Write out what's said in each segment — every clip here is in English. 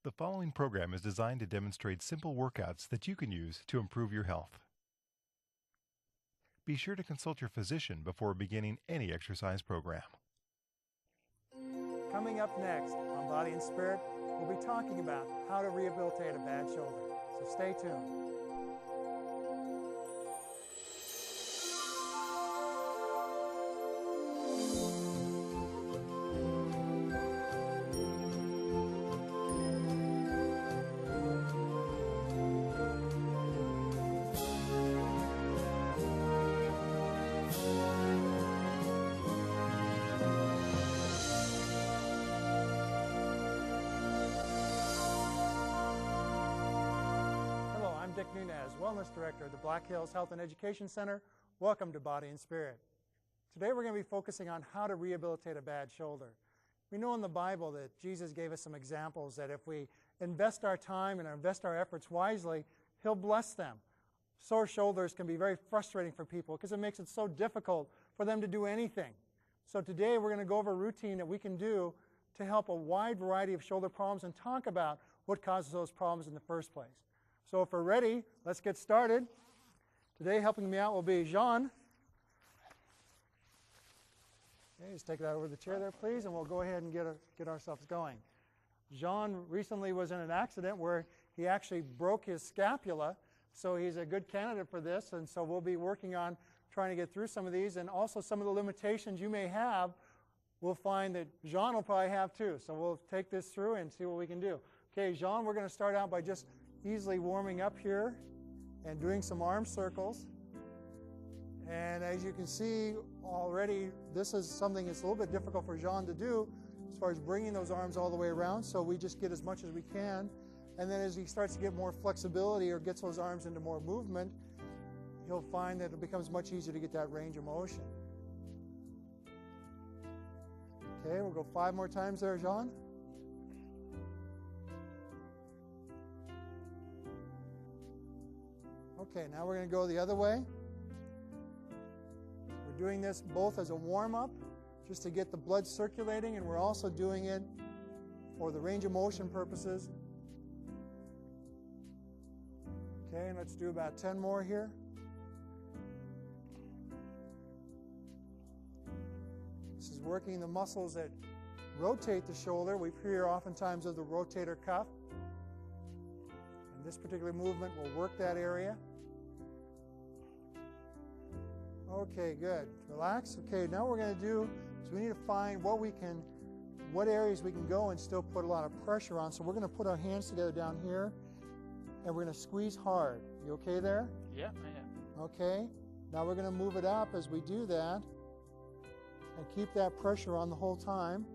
The following program is designed to demonstrate simple workouts that you can use to improve your health. Be sure to consult your physician before beginning any exercise program. Coming up next on Body and Spirit, we'll be talking about how to rehabilitate a bad shoulder. So stay tuned. I'm Nunez, Wellness Director of the Black Hills Health and Education Center. Welcome to Body and Spirit. Today we're going to be focusing on how to rehabilitate a bad shoulder. We know in the Bible that Jesus gave us some examples that if we invest our time and invest our efforts wisely, He'll bless them. Sore shoulders can be very frustrating for people because it makes it so difficult for them to do anything. So today we're going to go over a routine that we can do to help a wide variety of shoulder problems and talk about what causes those problems in the first place. So if we're ready, let's get started. Today helping me out will be Jean. Okay, just take that over the chair there, please, and we'll go ahead and get ourselves going. Jean recently was in an accident where he actually broke his scapula, so he's a good candidate for this, and so we'll be working on trying to get through some of these, and also some of the limitations you may have, we'll find that Jean will probably have too. So we'll take this through and see what we can do. Okay, Jean, we're going to start out by just easily warming up here and doing some arm circles. And as you can see already, this is something that's a little bit difficult for Jean to do as far as bringing those arms all the way around, so we just get as much as we can. And then as he starts to get more flexibility or gets those arms into more movement, he'll find that it becomes much easier to get that range of motion. Okay, we'll go 5 more times there, Jean. Okay, now we're going to go the other way. We're doing this both as a warm-up, just to get the blood circulating, and we're also doing it for the range of motion purposes. Okay, and let's do about 10 more here. This is working the muscles that rotate the shoulder. We hear oftentimes of the rotator cuff. And this particular movement will work that area. Okay, good. Relax. Okay, now what we're going to do is we need to find what areas we can go and still put a lot of pressure on. So we're going to put our hands together down here, and we're going to squeeze hard. You okay there? Yeah, I am. Okay. Now we're going to move it up as we do that, and keep that pressure on the whole time,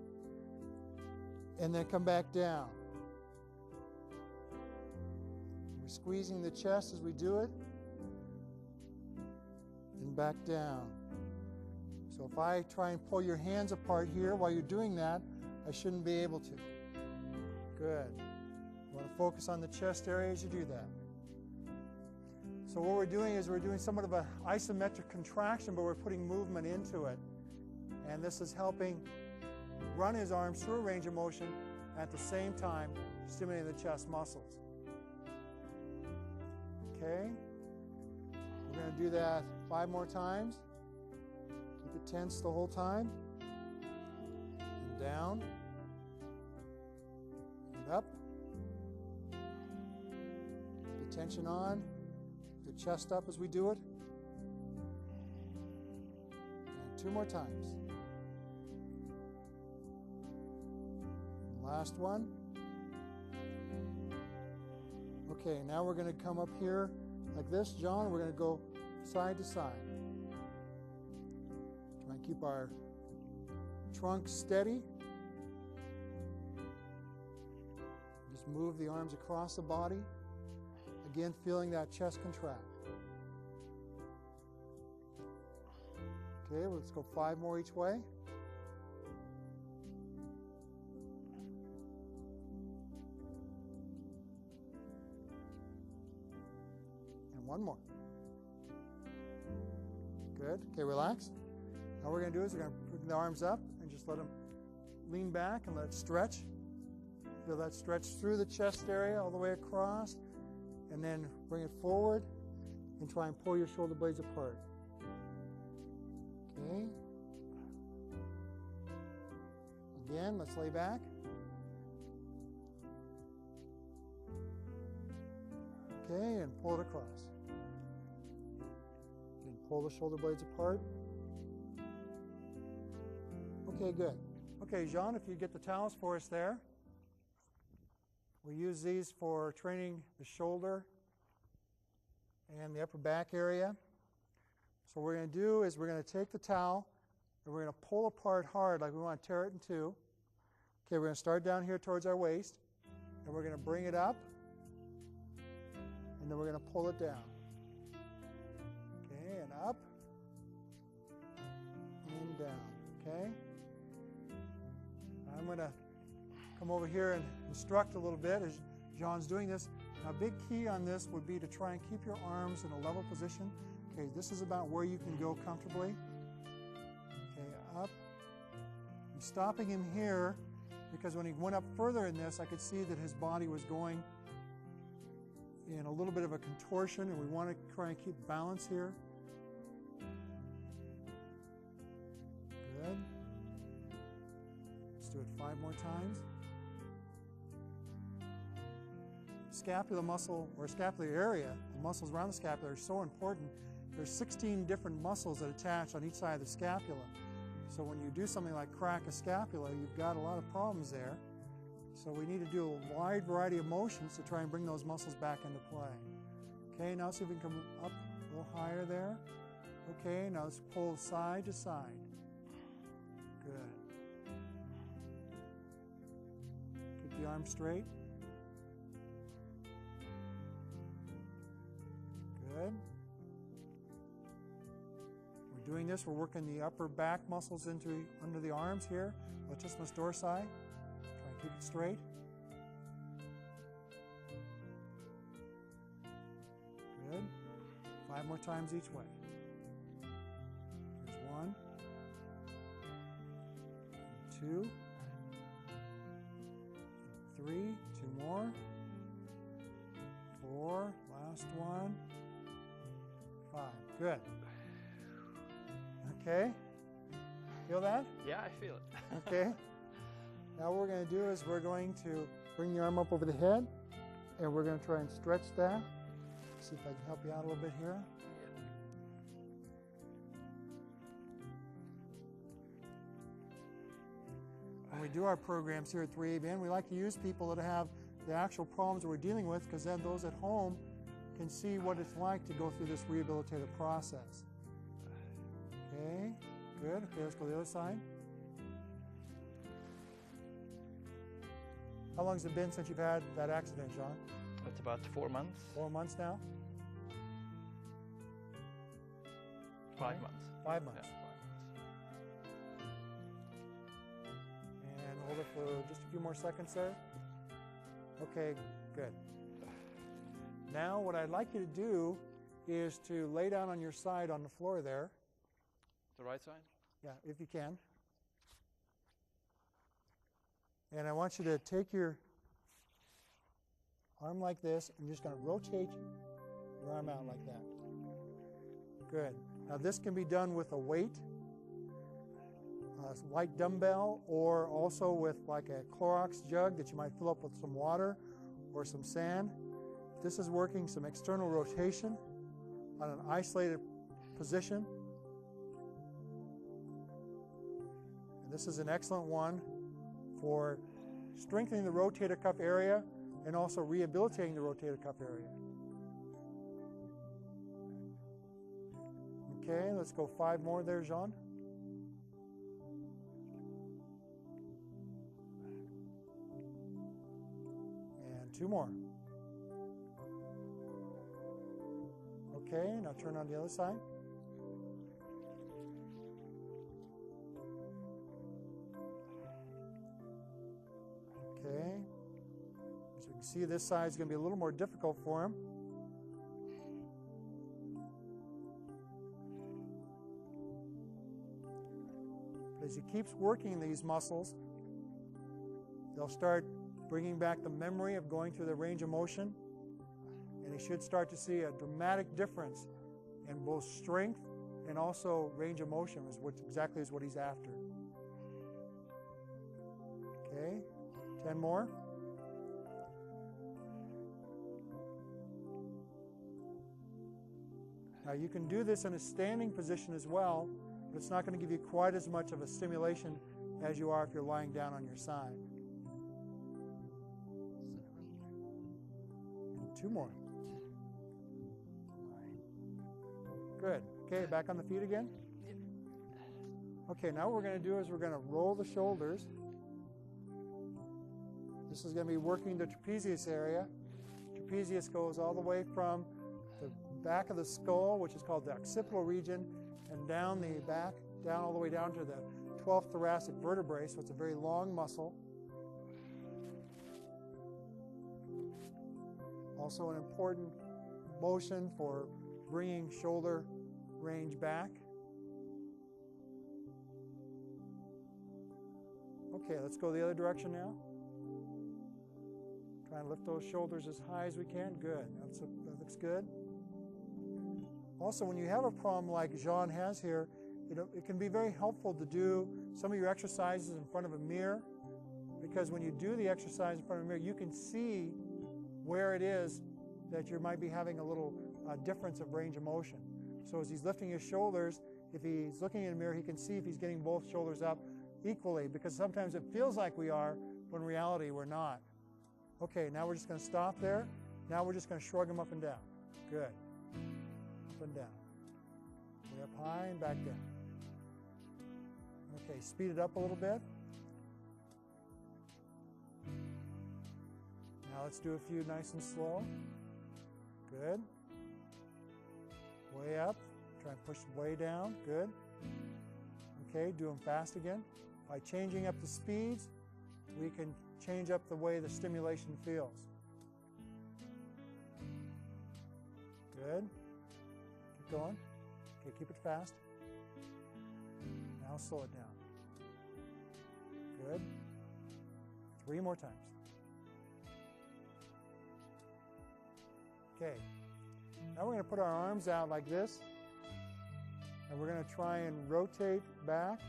and then come back down. We're squeezing the chest as we do it, and back down. So if I try and pull your hands apart here while you're doing that, I shouldn't be able to. Good. You want to focus on the chest area as you do that. So what we're doing is we're doing somewhat of an isometric contraction, but we're putting movement into it. And this is helping run his arms through a range of motion, at the same time stimulating the chest muscles. Okay? We're going to do that 5 more times. Keep it tense the whole time. And down. And up. Keep the tension on. Keep the chest up as we do it. And 2 more times. And last one. Okay, now we're going to come up here like this, John. We're going to go side to side. Try and keep our trunk steady. Just move the arms across the body. Again, feeling that chest contract. Okay, let's go 5 more each way. And 1 more. Good. Okay, relax. Now what we're going to do is we're going to put the arms up and just let them lean back and let it stretch. Feel that stretch through the chest area all the way across, and then bring it forward and try and pull your shoulder blades apart. Okay. Again, let's lay back. Okay, and pull it across. And pull the shoulder blades apart. Okay, good. Okay, Jean, if you get the towels for us there. We use these for training the shoulder and the upper back area. So what we're going to do is we're going to take the towel and we're going to pull apart hard like we want to tear it in two. Okay, we're going to start down here towards our waist, and we're going to bring it up, and then we're going to pull it down. Okay, and up, and down, okay? I'm going to come over here and instruct a little bit as Jean's doing this. Now, a big key on this would be to try and keep your arms in a level position. Okay, this is about where you can go comfortably. Okay, up. I'm stopping him here because when he went up further in this, I could see that his body was going in a little bit of a contortion, and we want to try and keep balance here. Good. Let's do it 5 more times. Scapula muscle, or scapular area, the muscles around the scapula are so important. There's 16 different muscles that attach on each side of the scapula. So when you do something like crack a scapula, you've got a lot of problems there. So we need to do a wide variety of motions to try and bring those muscles back into play. Okay, now see if we can come up a little higher there. Okay, now let's pull side to side. Good. Keep the arm straight. Good. We're doing this, we're working the upper back muscles under the arms here, latissimus dorsi. Try and keep it straight. Good. 5 more times each way. There's 1, 2, 3, 2 more, 4, last one, 5. Good. Okay. Feel that? Yeah, I feel it. Okay. Now what we're going to do is we're going to bring the arm up over the head, and we're going to try and stretch that. See if I can help you out a little bit here. When we do our programs here at 3abn, we like to use people that have the actual problems that we're dealing with, because then those at home can see what it's like to go through this rehabilitative process. Okay, good. Okay, let's go to the other side. How long has it been since you've had that accident, John? It's about 4 months. 4 months now? 5 months. 5 months. Yeah, 5 months. And hold it for just a few more seconds there. Okay, good. Now what I'd like you to do is to lay down on your side on the floor there. The right side? Yeah, if you can. And I want you to take your arm like this, and you're just going to rotate your arm out like that. Good. Now this can be done with a weight, a light dumbbell, or also with like a Clorox jug that you might fill up with some water or some sand. If this is working, some external rotation on an isolated position. And this is an excellent one for strengthening the rotator cuff area and also rehabilitating the rotator cuff area. Okay, let's go 5 more there, Jean. And 2 more. Okay, now turn on the other side. Okay. As you can see, this side is going to be a little more difficult for him. But as he keeps working these muscles, they'll start bringing back the memory of going through the range of motion. And he should start to see a dramatic difference in both strength and also range of motion, is what exactly is what he's after. Okay, 10 more. Now you can do this in a standing position as well, but it's not going to give you quite as much of a stimulation as you are if you're lying down on your side. And 2 more. Good. Okay, back on the feet again. Okay, now what we're going to do is we're going to roll the shoulders. This is going to be working the trapezius area. Trapezius goes all the way from the back of the skull, which is called the occipital region, and down the back, down all the way down to the 12th thoracic vertebrae, so it's a very long muscle. Also an important motion for bringing shoulder range back. Okay, let's go the other direction now. Try and lift those shoulders as high as we can. Good. That looks good. Also, when you have a problem like Jean has here, it can be very helpful to do some of your exercises in front of a mirror, because when you do the exercise in front of a mirror, you can see where it is that you might be having a little difference of range of motion. So as he's lifting his shoulders, if he's looking in a mirror, he can see if he's getting both shoulders up equally, because sometimes it feels like we are, but in reality we're not. Okay, now we're just going to stop there. Now we're just going to shrug them up and down. Good. Up and down. Way up high and back down. Okay, speed it up a little bit. Now let's do a few nice and slow. Good. Way up. Try and push way down. Good. Okay, do them fast again. By changing up the speeds, we can change up the way the stimulation feels. Good. Keep going. Okay, keep it fast. Now slow it down. Good. 3 more times. Okay. Now we're going to put our arms out like this, and we're going to try and rotate back,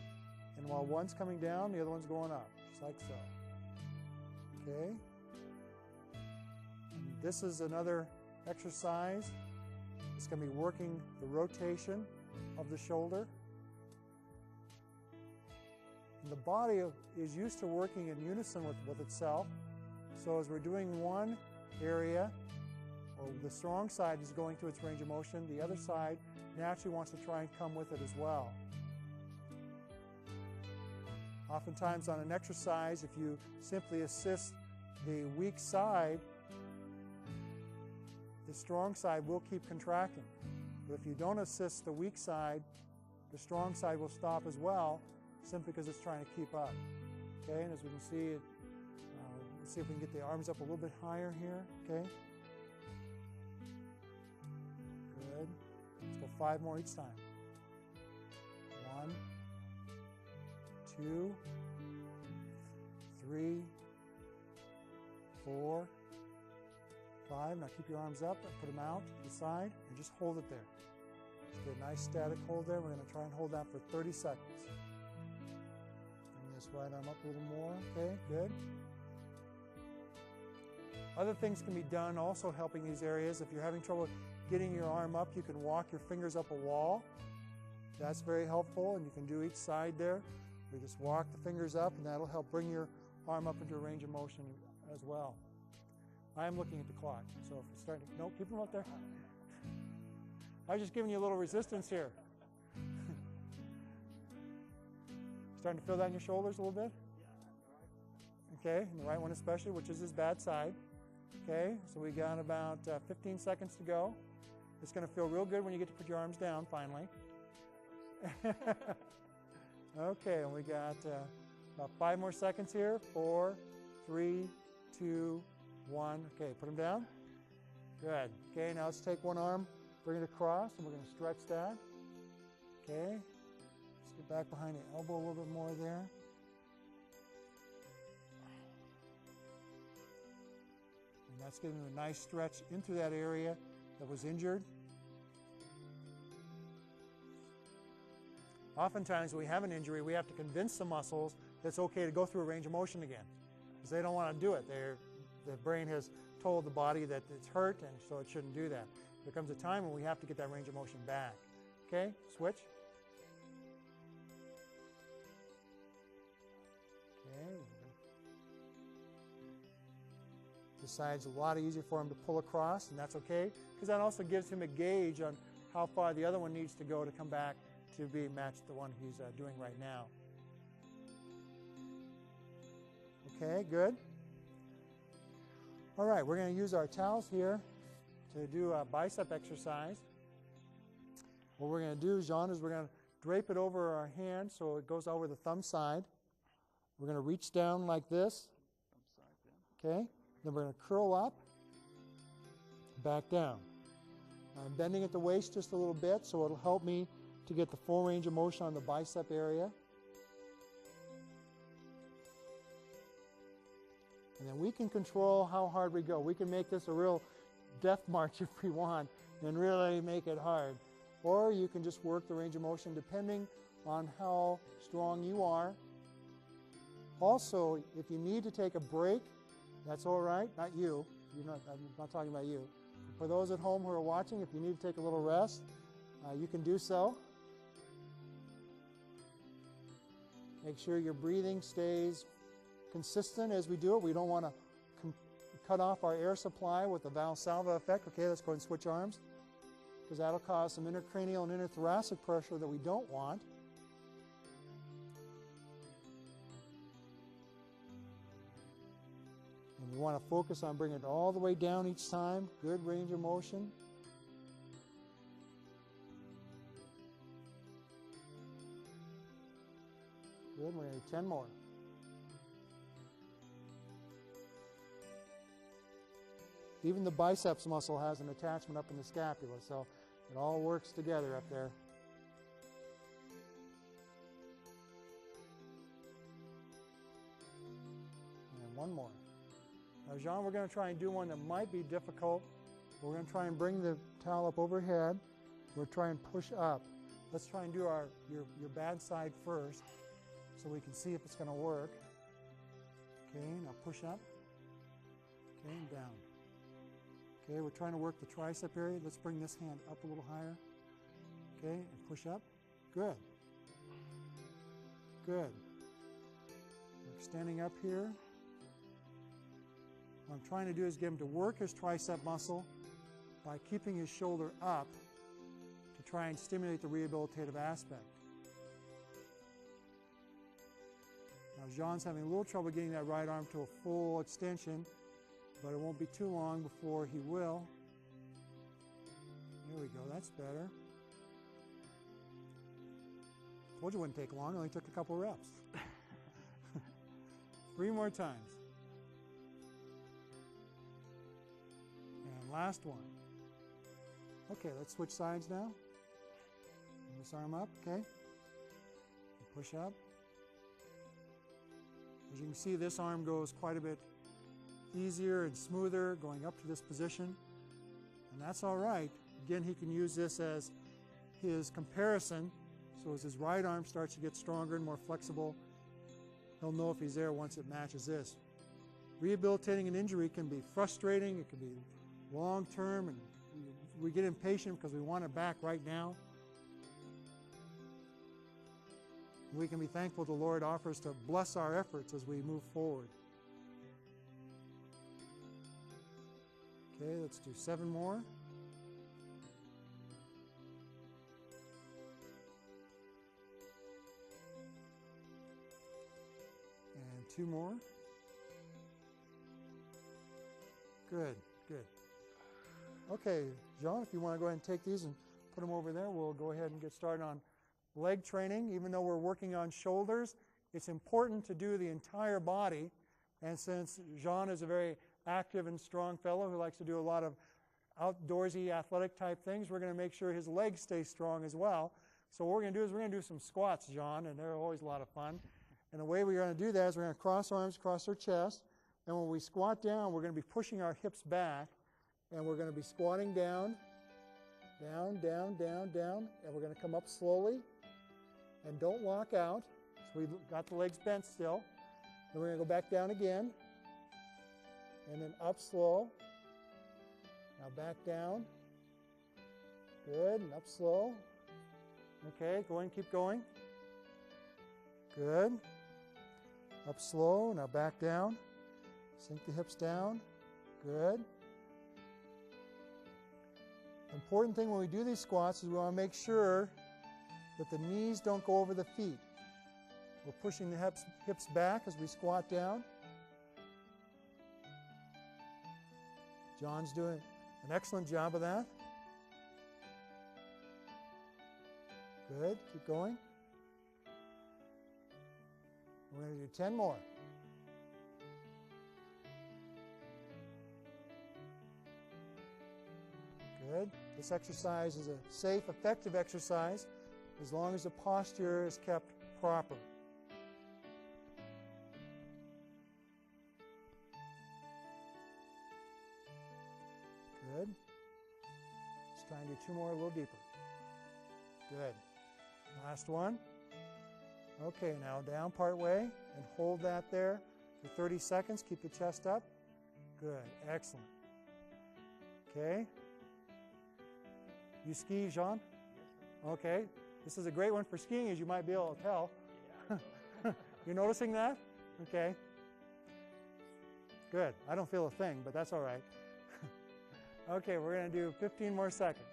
and while one's coming down, the other one's going up, just like so. Okay. And this is another exercise. It's going to be working the rotation of the shoulder. And the body is used to working in unison with itself. So as we're doing one area, or the strong side is going through its range of motion, the other side naturally wants to try and come with it as well. Oftentimes on an exercise, if you simply assist the weak side, the strong side will keep contracting. But if you don't assist the weak side, the strong side will stop as well, simply because it's trying to keep up. Okay, and as we can see, let's see if we can get the arms up a little bit higher here. Okay. Good. Let's go 5 more each time. 1, 2, 3, 4, 5. Now keep your arms up and put them out to the side and just hold it there. Just get a nice static hold there. We're going to try and hold that for 30 seconds. Bring this right arm up a little more. Okay, good. Other things can be done also helping these areas. If you're having trouble getting your arm up, you can walk your fingers up a wall. That's very helpful, and you can do each side there. We just walk the fingers up, and that'll help bring your arm up into a range of motion as well. I'm looking at the clock, so if it's starting to, no, keep them up there. I was just giving you a little resistance here. Starting to feel that in your shoulders a little bit? Okay, and the right one especially, which is his bad side. Okay, so we got about 15 seconds to go. It's going to feel real good when you get to put your arms down finally. Okay, and we got about 5 more seconds here. 4, 3, 2, 1. Okay, put them down. Good. Okay, now let's take one arm, bring it across, and we're going to stretch that. Okay, let's get back behind the elbow a little bit more there. That's giving him a nice stretch into that area that was injured. Oftentimes when we have an injury, we have to convince the muscles that it's okay to go through a range of motion again, because they don't want to do it. The brain has told the body that it's hurt, and so it shouldn't do that. There comes a time when we have to get that range of motion back. Okay, switch. Okay. This side's a lot easier for him to pull across, and that's okay, because that also gives him a gauge on how far the other one needs to go to come back to be matched the one he's doing right now. Okay, good. All right, we're going to use our towels here to do a bicep exercise. What we're going to do, Jean, is we're going to drape it over our hand so it goes over the thumb side. We're going to reach down like this. Okay, then we're going to curl up, back down. I'm bending at the waist just a little bit so it'll help me to get the full range of motion on the bicep area. And then we can control how hard we go. We can make this a real death march if we want and really make it hard. Or you can just work the range of motion depending on how strong you are. Also, if you need to take a break, that's all right. Not you. I'm not talking about you. For those at home who are watching, if you need to take a little rest, you can do so. Make sure your breathing stays consistent as we do it. We don't want to cut off our air supply with the Valsalva effect. Okay, let's go ahead and switch arms, because that'll cause some intercranial and interthoracic pressure that we don't want. And we want to focus on bringing it all the way down each time. Good range of motion. Good, we're going to do 10 more. Even the biceps muscle has an attachment up in the scapula, so it all works together up there. And one more. Now, Jean, we're going to try and do one that might be difficult. We're going to try and bring the towel up overhead. We'll try and push up. Let's try and do your bad side first, so we can see if it's going to work. Okay, now push up. Okay, and down. Okay, we're trying to work the tricep area. Let's bring this hand up a little higher. Okay, and push up. Good. Good. We're standing up here. What I'm trying to do is get him to work his tricep muscle by keeping his shoulder up to try and stimulate the rehabilitative aspect. Now, Jean's having a little trouble getting that right arm to a full extension, but it won't be too long before he will. There we go, that's better. Told you it wouldn't take long, it only took a couple reps. 3 more times. And last one. Okay, let's switch sides now. This arm up, okay. Push up. As you can see, this arm goes quite a bit easier and smoother going up to this position, and that's all right. Again, he can use this as his comparison, so as his right arm starts to get stronger and more flexible, he'll know if he's there once it matches this. Rehabilitating an injury can be frustrating, it can be long-term, and we get impatient because we want it back right now. We can be thankful the Lord offers to bless our efforts as we move forward. Okay, let's do 7 more. And 2 more. Good, good. Okay, Jean, if you want to go ahead and take these and put them over there, we'll go ahead and get started on leg training. Even though we're working on shoulders, it's important to do the entire body. And since Jean is a very active and strong fellow who likes to do a lot of outdoorsy athletic type things, we're going to make sure his legs stay strong as well. So what we're going to do is we're going to do some squats, Jean, and they're always a lot of fun. And the way we're going to do that is we're going to cross arms across our chest. And when we squat down, we're going to be pushing our hips back, and we're going to be squatting down, down, down, down, down, and we're going to come up slowly, and don't lock out. So we've got the legs bent still. Then we're going to go back down again, and then up slow. Now back down. Good, and up slow. Okay, go in, keep going. Good. Up slow, now back down. Sink the hips down. Good. Important thing when we do these squats is we want to make sure that the knees don't go over the feet. We're pushing the hips back as we squat down. John's doing an excellent job of that. Good, keep going. We're going to do 10 more. Good. This exercise is a safe, effective exercise as long as the posture is kept proper. Good. Let's try and do 2 more a little deeper. Good. Last one. Okay, now down part way and hold that there for 30 seconds. Keep the chest up. Good. Excellent. Okay. You ski, Jean? Okay. This is a great one for skiing, as you might be able to tell. You're noticing that? Okay. Good. I don't feel a thing, but that's all right. Okay, we're going to do 15 more seconds.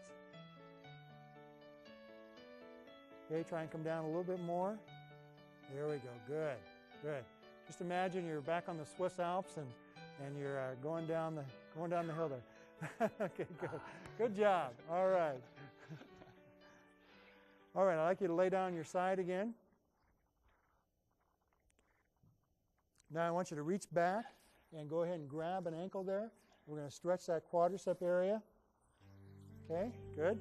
Okay, try and come down a little bit more. There we go. Good. Good. Just imagine you're back on the Swiss Alps and you're going down the hill there. Okay, good. Good job. All right. All right, I'd like you to lay down on your side again. Now I want you to reach back and go ahead and grab an ankle there. We're going to stretch that quadricep area. Okay, good.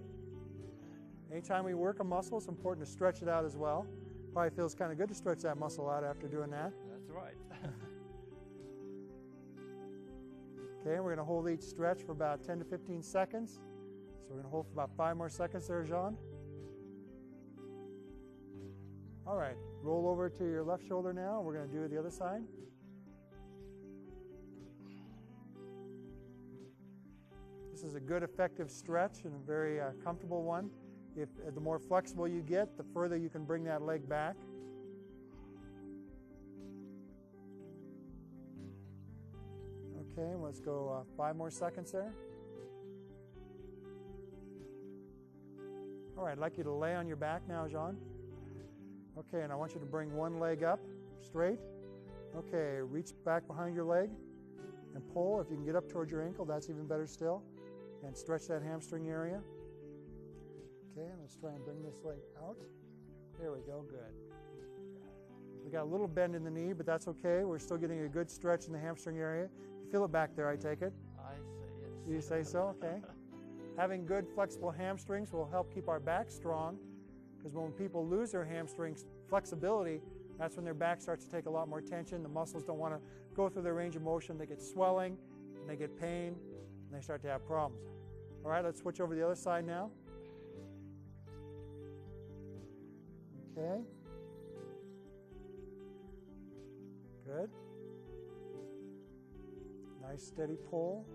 Anytime we work a muscle, it's important to stretch it out as well. Probably feels kind of good to stretch that muscle out after doing that. That's right. Okay, we're going to hold each stretch for about 10 to 15 seconds. So we're going to hold for about 5 more seconds there, Jean. All right, roll over to your left shoulder now. We're going to do the other side. This is a good, effective stretch and a very comfortable one. The more flexible you get, the further you can bring that leg back. Okay, let's go 5 more seconds there. All right, I'd like you to lay on your back now, Jean. Okay, and I want you to bring one leg up straight. Okay, reach back behind your leg and pull. If you can get up towards your ankle, that's even better still. And stretch that hamstring area. Okay, let's try and bring this leg out. There we go, good. We got a little bend in the knee, but that's okay. We're still getting a good stretch in the hamstring area. You feel it back there, I take it? I say yes. You say so? Okay. Having good flexible hamstrings will help keep our back strong, because when people lose their hamstring flexibility, that's when their back starts to take a lot more tension. The muscles don't want to go through their range of motion. They get swelling, and they get pain, and they start to have problems. All right, let's switch over to the other side now. Okay. Good. Nice steady pull.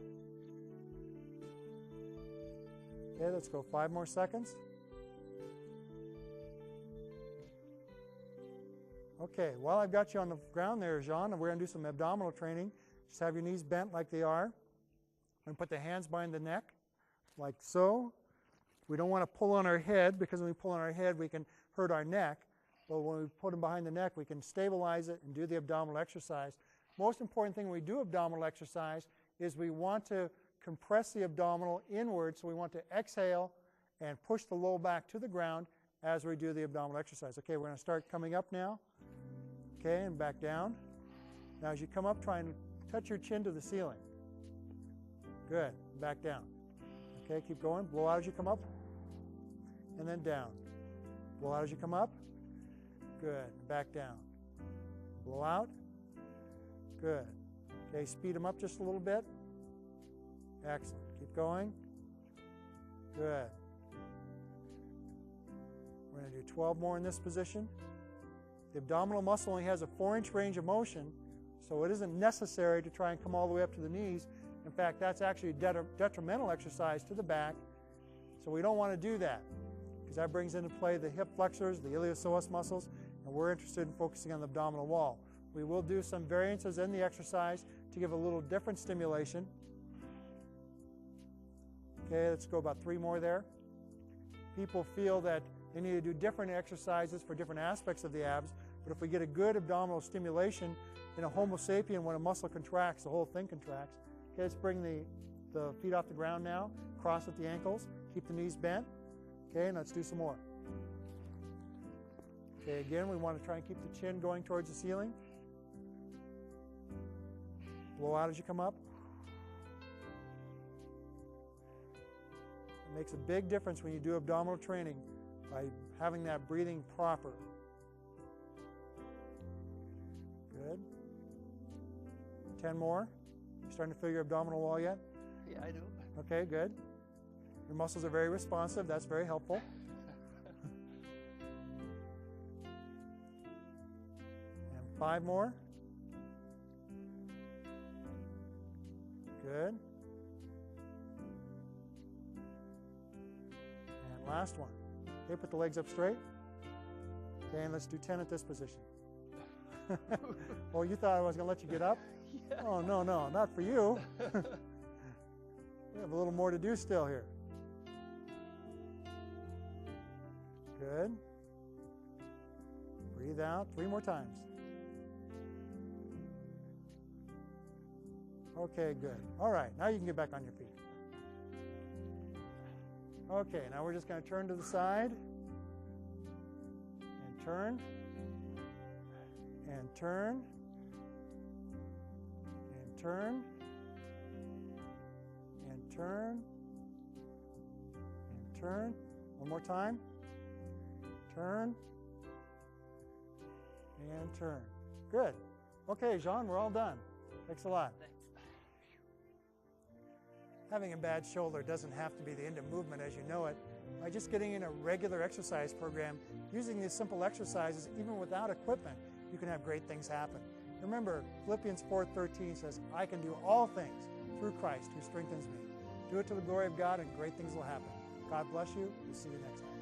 Okay, let's go 5 more seconds. Okay, while I've got you on the ground there, Jean, we're going to do some abdominal training. Just have your knees bent like they are. And put the hands behind the neck, like so. We don't want to pull on our head, because when we pull on our head, we can hurt our neck. But when we put them behind the neck, we can stabilize it and do the abdominal exercise. Most important thing when we do abdominal exercise is we want to compress the abdominal inward, so we want to exhale and push the low back to the ground as we do the abdominal exercise. Okay, we're going to start coming up now. Okay, and back down. Now as you come up, try and touch your chin to the ceiling. Good. Back down. Okay, keep going. Blow out as you come up. And then down. Blow out as you come up. Good. Back down. Blow out. Good. Okay, speed them up just a little bit. Excellent. Keep going. Good. We're going to do 12 more in this position. The abdominal muscle only has a 4-inch range of motion, so it isn't necessary to try and come all the way up to the knees. In fact, that's actually a detrimental exercise to the back, so we don't want to do that because that brings into play the hip flexors, the iliopsoas muscles, and we're interested in focusing on the abdominal wall. We will do some variances in the exercise to give a little different stimulation. Okay, let's go about 3 more there. People feel that they need to do different exercises for different aspects of the abs, but if we get a good abdominal stimulation in a Homo sapien, when a muscle contracts, the whole thing contracts. Okay, let's bring the feet off the ground now, cross at the ankles, keep the knees bent. Okay, and let's do some more. Okay, again, we want to try and keep the chin going towards the ceiling. Blow out as you come up. It makes a big difference when you do abdominal training by having that breathing proper. Good. 10 more. You starting to feel your abdominal wall yet? Yeah, I do. Okay, good. Your muscles are very responsive. That's very helpful. And 5 more. Good. And last one. Okay, put the legs up straight. Okay, and let's do 10 at this position. Oh, you thought I was going to let you get up? Yeah. Oh, no, no, not for you. We have a little more to do still here. Good. Breathe out 3 more times. Okay, good. All right, now you can get back on your feet. Okay, now we're just going to turn to the side and turn and turn and turn and turn and turn. One more time. Turn and turn. Good. Okay, Jean, we're all done. Thanks a lot. Having a bad shoulder doesn't have to be the end of movement as you know it. By just getting in a regular exercise program, using these simple exercises, even without equipment, you can have great things happen. Remember, Philippians 4:13 says, I can do all things through Christ who strengthens me. Do it to the glory of God and great things will happen. God bless you. We'll see you next time.